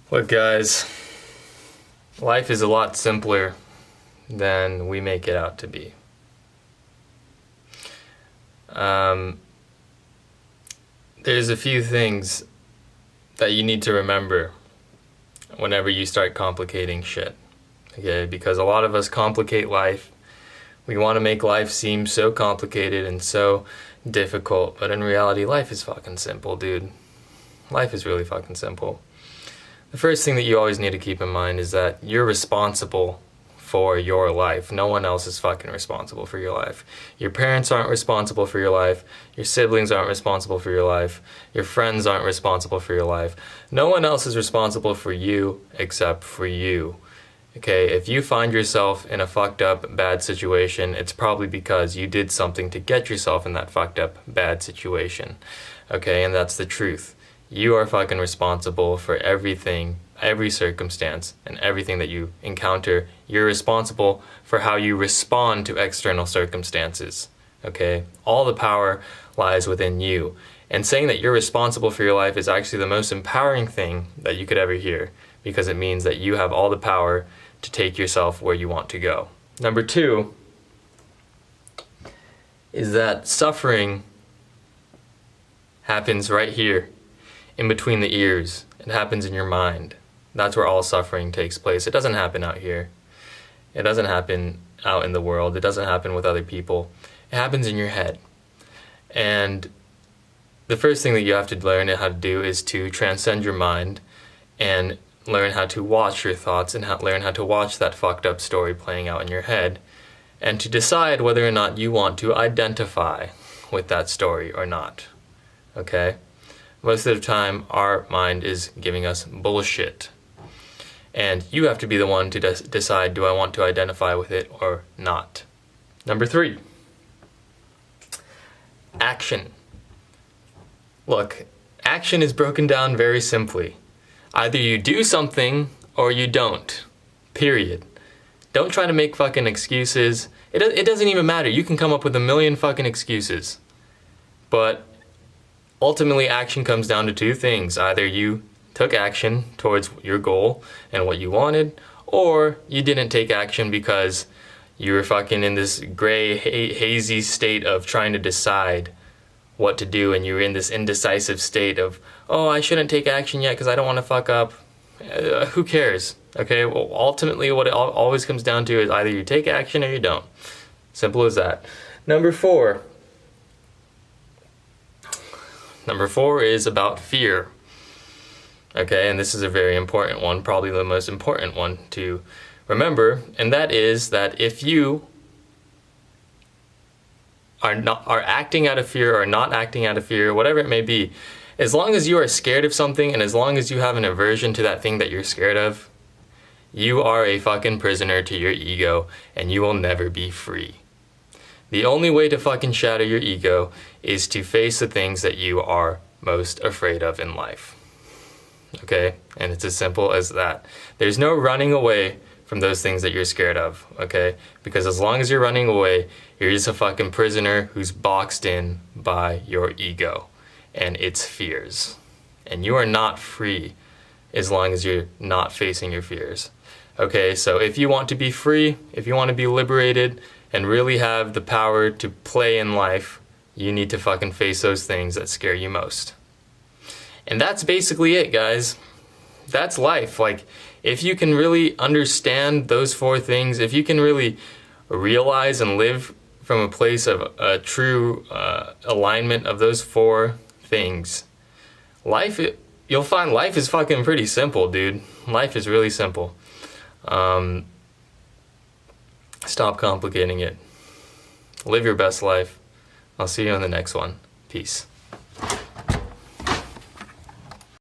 Look, guys, life is a lot simpler than we make it out to be. There's a few things that you need to remember whenever you start complicating shit. Okay, because a lot of us complicate life. We want to make life seem so complicated and so difficult, but in reality, life is fucking simple, dude. Life is really fucking simple. The first thing that you always need to keep in mind is that you're responsible for your life. No one else is fucking responsible for your life. Your parents aren't responsible for your life. Your siblings aren't responsible for your life. Your friends aren't responsible for your life. No one else is responsible for you except for you. Okay, if you find yourself in a fucked up, bad situation, it's probably because you did something to get yourself in that fucked up, bad situation. Okay, and that's the truth. You are fucking responsible for everything, every circumstance, and everything that you encounter. You're responsible for how you respond to external circumstances. Okay? All the power lies within you. And saying that you're responsible for your life is actually the most empowering thing that you could ever hear, because it means that you have all the power to take yourself where you want to go. Number 2 is that suffering happens right here, in between the ears. It happens in your mind. That's where all suffering takes place. It doesn't happen out here. It doesn't happen out in the world. It doesn't happen with other people. It happens in your head. And the first thing that you have to learn how to do is to transcend your mind and learn how to watch your thoughts and learn how to watch that fucked up story playing out in your head, and to decide whether or not you want to identify with that story or not. Okay? Most of the time, our mind is giving us bullshit. And you have to be the one to decide, do I want to identify with it or not? Number 3, action. Look, action is broken down very simply. Either you do something or you don't. Period. Don't try to make fucking excuses. It doesn't even matter. You can come up with a million fucking excuses. But ultimately, action comes down to 2 things. Either you took action towards your goal and what you wanted, or you didn't take action because you were fucking in this gray, hazy state of trying to decide what to do, and you were in this indecisive state of, oh, I shouldn't take action yet because I don't want to fuck up. Who cares? Okay, well, ultimately what it always comes down to is either you take action or you don't. Simple as that. Number 4 is about fear. Okay, and this is a very important one, probably the most important one to remember, and that is that if you are acting out of fear or not acting out of fear, whatever it may be, as long as you are scared of something and as long as you have an aversion to that thing that you're scared of, you are a fucking prisoner to your ego and you will never be free. The only way to fucking shatter your ego is to face the things that you are most afraid of in life. Okay? And it's as simple as that. There's no running away from those things that you're scared of, okay? Because as long as you're running away, you're just a fucking prisoner who's boxed in by your ego and its fears. And you are not free as long as you're not facing your fears. Okay, so if you want to be free, if you want to be liberated and really have the power to play in life, you need to fucking face those things that scare you most. And that's basically it, guys. That's life. Like, if you can really understand those 4 things, if you can really realize and live from a place of a true alignment of those 4 things, you'll find life is fucking pretty simple, dude. Life is really simple. Stop complicating it. Live your best life. I'll see you on the next one. Peace.